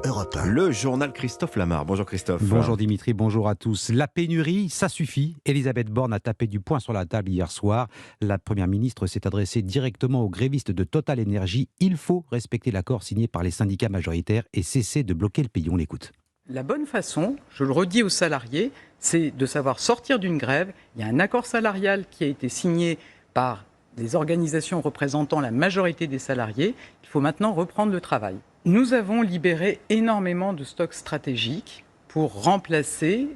Europe 1. Le journal Christophe Lamar. Bonjour Christophe. Bonjour Dimitri, bonjour à tous. La pénurie, ça suffit. Elisabeth Borne a tapé du poing sur la table hier soir. La Première ministre s'est adressée directement aux grévistes de Total Énergie. Il faut respecter l'accord signé par les syndicats majoritaires et cesser de bloquer le pays. On l'écoute. La bonne façon, je le redis aux salariés, c'est de savoir sortir d'une grève. Il y a un accord salarial qui a été signé par des organisations représentant la majorité des salariés. Il faut maintenant reprendre le travail. Nous avons libéré énormément de stocks stratégiques pour remplacer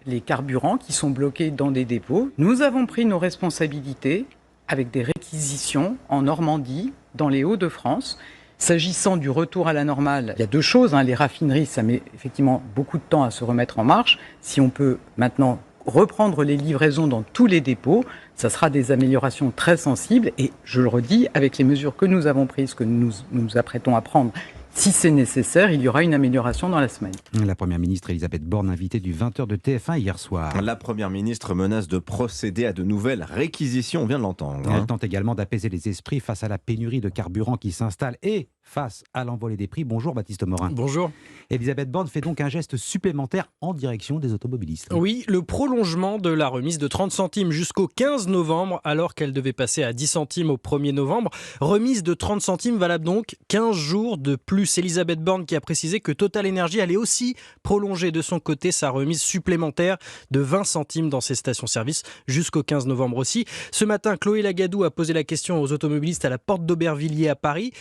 les carburants qui sont bloqués dans des dépôts. Nous avons pris nos responsabilités avec des réquisitions en Normandie, dans les Hauts-de-France. S'agissant du retour à la normale, il y a deux choses. Les raffineries, ça met effectivement beaucoup de temps à se remettre en marche. Si on peut maintenant reprendre les livraisons dans tous les dépôts, ça sera des améliorations très sensibles. Et je le redis, avec les mesures que nous avons prises, que nous nous apprêtons à prendre, si c'est nécessaire, il y aura une amélioration dans la semaine. La Première ministre Elisabeth Borne, invitée du 20h de TF1 hier soir. La Première ministre menace de procéder à de nouvelles réquisitions, on vient de l'entendre. Elle tente également d'apaiser les esprits face à la pénurie de carburant qui s'installe et face à l'envolée des prix. Bonjour Baptiste Morin. Bonjour. Elisabeth Borne fait donc un geste supplémentaire en direction des automobilistes. Oui, le prolongement de la remise de 30 centimes jusqu'au 15 novembre, alors qu'elle devait passer à 10 centimes au 1er novembre. Remise de 30 centimes valable donc 15 jours de plus. Elisabeth Borne qui a précisé que Total Énergie allait aussi prolonger de son côté sa remise supplémentaire de 20 centimes dans ses stations-service jusqu'au 15 novembre aussi. Ce matin, Chloé Lagadou a posé la question aux automobilistes à la porte d'Aubervilliers à Paris.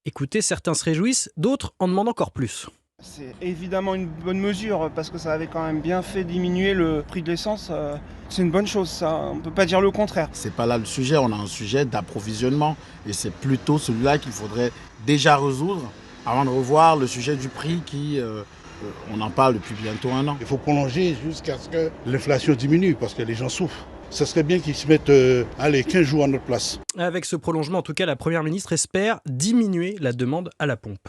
Écoutez, certains se réjouissent, d'autres en demandent encore plus. C'est évidemment une bonne mesure parce que ça avait quand même bien fait diminuer le prix de l'essence. C'est une bonne chose, ça. On ne peut pas dire le contraire. C'est pas là le sujet, on a un sujet d'approvisionnement et c'est plutôt celui-là qu'il faudrait déjà résoudre avant de revoir le sujet du prix qui... on en parle depuis bientôt 1 an. Il faut prolonger jusqu'à ce que l'inflation diminue parce que les gens souffrent. Ça serait bien qu'ils se mettent 15 jours à notre place. Avec ce prolongement, en tout cas, la Première ministre espère diminuer la demande à la pompe.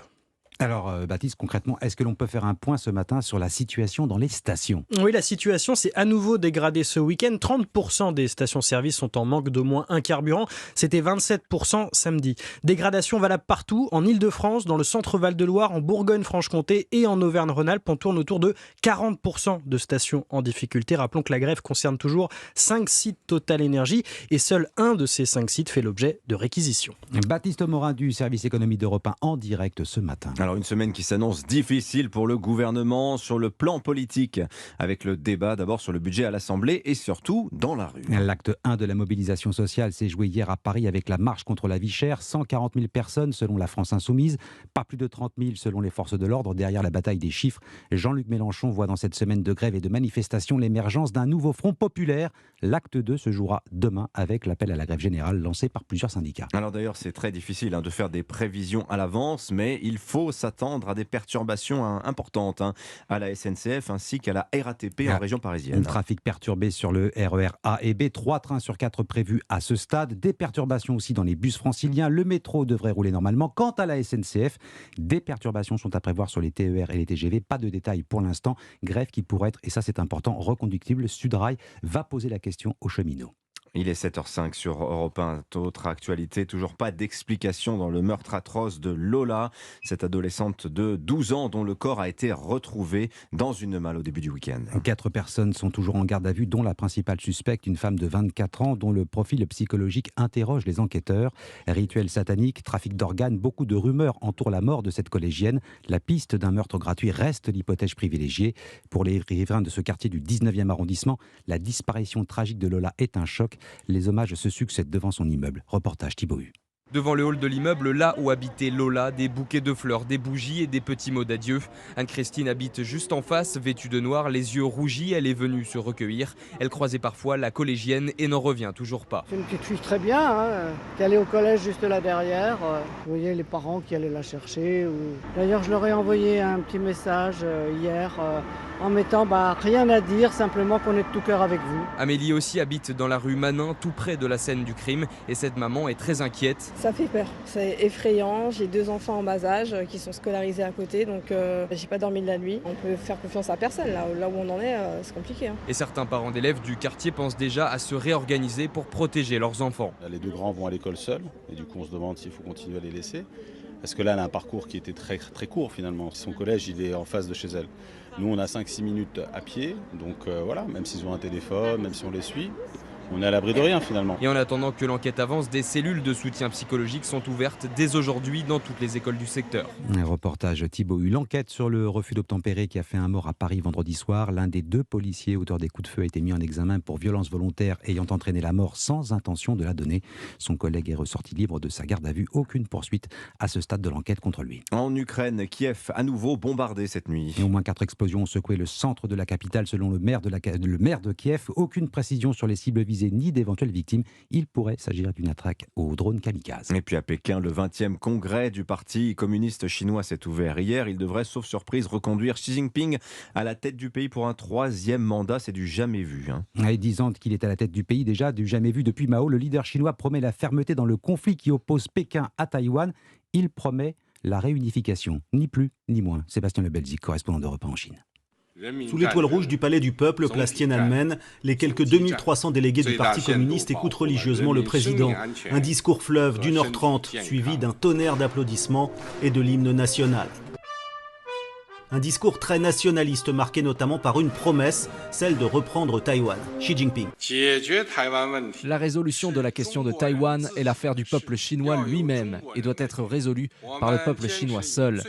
Alors Baptiste, concrètement, est-ce que l'on peut faire un point ce matin sur la situation dans les stations ? Oui, la situation s'est à nouveau dégradée ce week-end. 30% des stations-service sont en manque d'au moins un carburant. C'était 27% samedi. Dégradation valable partout, en Ile-de-France, dans le centre Val-de-Loire, en Bourgogne-Franche-Comté et en Auvergne-Rhône-Alpes. On tourne autour de 40% de stations en difficulté. Rappelons que la grève concerne toujours 5 sites Total Énergie et seul un de ces 5 sites fait l'objet de réquisitions. Baptiste Morin du service économie d'Europe 1 en direct ce matin. Alors une semaine qui s'annonce difficile pour le gouvernement sur le plan politique, avec le débat d'abord sur le budget à l'Assemblée et surtout dans la rue. L'acte 1 de la mobilisation sociale s'est joué hier à Paris avec la marche contre la vie chère. 140 000 personnes selon la France Insoumise, pas plus de 30 000 selon les forces de l'ordre. Derrière la bataille des chiffres, Jean-Luc Mélenchon voit dans cette semaine de grève et de manifestation l'émergence d'un nouveau front populaire. L'acte 2 se jouera demain avec l'appel à la grève générale lancé par plusieurs syndicats. Alors d'ailleurs c'est très difficile de faire des prévisions à l'avance, mais il faut s'attendre à des perturbations importantes à la SNCF ainsi qu'à la RATP en région parisienne. Un trafic perturbé sur le RER A et B, 3 trains sur 4 prévus à ce stade, des perturbations aussi dans les bus franciliens, le métro devrait rouler normalement. Quant à la SNCF, des perturbations sont à prévoir sur les TER et les TGV, pas de détails pour l'instant, grève qui pourrait être, et ça c'est important, reconductible. Sudrail va poser la question aux cheminots. Il est 7h05 sur Europe 1. Autre actualité, toujours pas d'explication dans le meurtre atroce de Lola, cette adolescente de 12 ans dont le corps a été retrouvé dans une malle au début du week-end. 4 personnes sont toujours en garde à vue, dont la principale suspecte, une femme de 24 ans dont le profil psychologique interroge les enquêteurs. Rituel satanique, trafic d'organes, beaucoup de rumeurs entourent la mort de cette collégienne. La piste d'un meurtre gratuit reste l'hypothèse privilégiée. Pour les riverains de ce quartier du 19e arrondissement, la disparition tragique de Lola est un choc. Les hommages se succèdent devant son immeuble. Reportage Thibaut Hu. Devant le hall de l'immeuble, là où habitait Lola, des bouquets de fleurs, des bougies et des petits mots d'adieu. Anne-Christine habite juste en face, vêtue de noir, les yeux rougis. Elle est venue se recueillir. Elle croisait parfois la collégienne et n'en revient toujours pas. C'est une petite fille très bien, qui allait au collège juste là derrière. Vous voyez les parents qui allaient la chercher. D'ailleurs, je leur ai envoyé un petit message hier en mettant rien à dire, simplement qu'on est de tout cœur avec vous. Amélie aussi habite dans la rue Manin, tout près de la scène du crime. Et cette maman est très inquiète. Ça fait peur, c'est effrayant. J'ai 2 enfants en bas âge qui sont scolarisés à côté, donc j'ai pas dormi de la nuit. On peut faire confiance à personne, là où on en est, c'est compliqué. Et certains parents d'élèves du quartier pensent déjà à se réorganiser pour protéger leurs enfants. Les 2 grands vont à l'école seuls, et du coup on se demande s'il faut continuer à les laisser. Parce que là, elle a un parcours qui était très, très court finalement. Son collège, il est en face de chez elle. Nous, on a 5-6 minutes à pied. Donc voilà, même s'ils ont un téléphone, même si on les suit, on est à l'abri de rien finalement. Et en attendant que l'enquête avance, des cellules de soutien psychologique sont ouvertes dès aujourd'hui dans toutes les écoles du secteur. Un reportage Thibaut Hu. L'enquête sur le refus d'obtempérer qui a fait un mort à Paris vendredi soir. L'un des 2 policiers auteurs des coups de feu a été mis en examen pour violence volontaire ayant entraîné la mort sans intention de la donner. Son collègue est ressorti libre de sa garde à vue. Aucune poursuite à ce stade de l'enquête contre lui. En Ukraine, Kiev à nouveau bombardé cette nuit. Et au moins 4 explosions ont secoué le centre de la capitale selon le maire de Kiev. Aucune précision sur les cibles visées ni d'éventuelles victimes. Il pourrait s'agir d'une attaque au drone kamikaze. Et puis à Pékin, le 20e congrès du Parti communiste chinois s'est ouvert hier. Il devrait, sauf surprise, reconduire Xi Jinping à la tête du pays pour un 3e mandat. C'est du jamais vu. Et disant qu'il est à la tête du pays, déjà du jamais vu depuis Mao, le leader chinois promet la fermeté dans le conflit qui oppose Pékin à Taïwan. Il promet la réunification, ni plus ni moins. Sébastien Lebelzik, correspondant d'Europe 1 en Chine. Sous l'étoile rouge du palais du peuple, place Tiananmen, les quelques 2300 délégués du Parti communiste écoutent religieusement le président. Un discours fleuve d'1h30, suivi d'un tonnerre d'applaudissements et de l'hymne national. Un discours très nationaliste marqué notamment par une promesse, celle de reprendre Taïwan. Xi Jinping. La résolution de la question de Taïwan est l'affaire du peuple chinois lui-même et doit être résolue par le peuple chinois seul.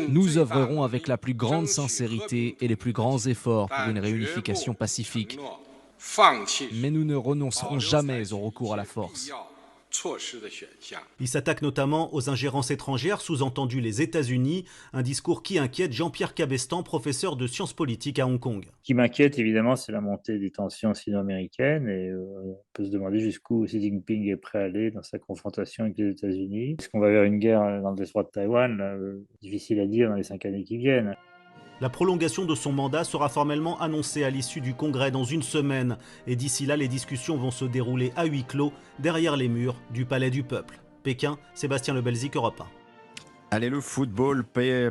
Nous œuvrerons avec la plus grande sincérité et les plus grands efforts pour une réunification pacifique. Mais nous ne renoncerons jamais au recours à la force. Il s'attaque notamment aux ingérences étrangères, sous-entendu les États-Unis, un discours qui inquiète Jean-Pierre Cabestan, professeur de sciences politiques à Hong Kong. Ce qui m'inquiète évidemment, c'est la montée des tensions sino-américaines et on peut se demander jusqu'où Xi Jinping est prêt à aller dans sa confrontation avec les États-Unis. Est-ce qu'on va vers une guerre dans le détroit de Taïwan? Difficile à dire dans les 5 années qui viennent. La prolongation de son mandat sera formellement annoncée à l'issue du congrès dans une semaine. Et d'ici là, les discussions vont se dérouler à huis clos, derrière les murs du Palais du Peuple. Pékin, Sébastien Lebelzik, Europe 1. Allez, le football,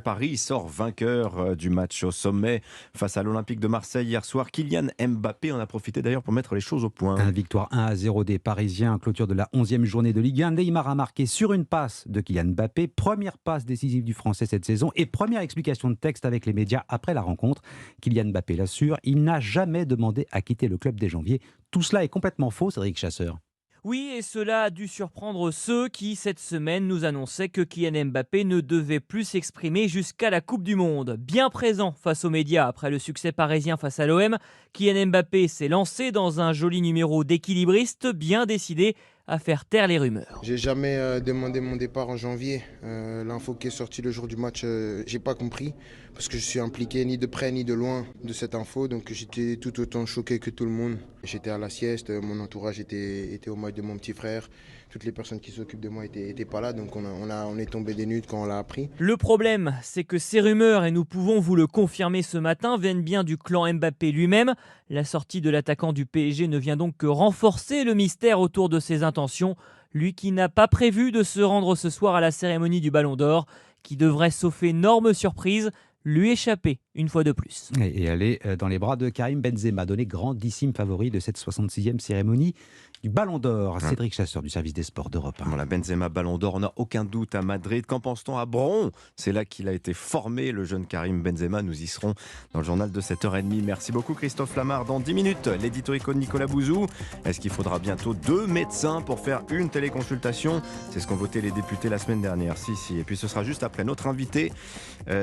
Paris sort vainqueur du match au sommet face à l'Olympique de Marseille hier soir. Kylian Mbappé en a profité d'ailleurs pour mettre les choses au point. Une victoire 1-0 des Parisiens, clôture de la 11e journée de Ligue 1. Neymar a marqué sur une passe de Kylian Mbappé, première passe décisive du Français cette saison et première explication de texte avec les médias après la rencontre. Kylian Mbappé l'assure, il n'a jamais demandé à quitter le club des Janviers. Tout cela est complètement faux, Cédric Chasseur. Oui, et cela a dû surprendre ceux qui, cette semaine, nous annonçaient que Kylian Mbappé ne devait plus s'exprimer jusqu'à la Coupe du Monde. Bien présent face aux médias après le succès parisien face à l'OM, Kylian Mbappé s'est lancé dans un joli numéro d'équilibriste, bien décidé à faire taire les rumeurs. J'ai jamais demandé mon départ en janvier. L'info qui est sortie le jour du match, j'ai pas compris parce que je suis impliqué ni de près ni de loin de cette info, donc j'étais tout autant choqué que tout le monde. J'étais à la sieste, mon entourage était au mode de mon petit frère. Toutes les personnes qui s'occupent de moi étaient pas là, donc on est tombé des nudes quand on l'a appris. Le problème, c'est que ces rumeurs, et nous pouvons vous le confirmer ce matin, viennent bien du clan Mbappé lui-même. La sortie de l'attaquant du PSG ne vient donc que renforcer le mystère autour de ses intentions. Lui qui n'a pas prévu de se rendre ce soir à la cérémonie du Ballon d'Or, qui devrait, sauf énorme surprise, lui échapper une fois de plus. Et aller dans les bras de Karim Benzema, donné grandissime favori de cette 66e cérémonie du Ballon d'Or. Cédric Chasseur du service des sports d'Europe 1. Voilà, Benzema, Ballon d'Or, on n'a aucun doute à Madrid. Qu'en pense-t-on à Bron? C'est là qu'il a été formé, le jeune Karim Benzema. Nous y serons dans le journal de 7h30. Merci beaucoup Christophe Lamar. Dans 10 minutes, l'édito éco de Nicolas Bouzou. Est-ce qu'il faudra bientôt 2 médecins pour faire une téléconsultation? C'est ce qu'ont voté les députés la semaine dernière. Si. Et puis ce sera juste après notre invité.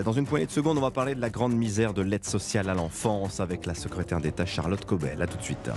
Dans une poignée de secondes, on va parler de la grande misère de l'aide sociale à l'enfance avec la secrétaire d'État Charlotte Cobel. A tout de suite.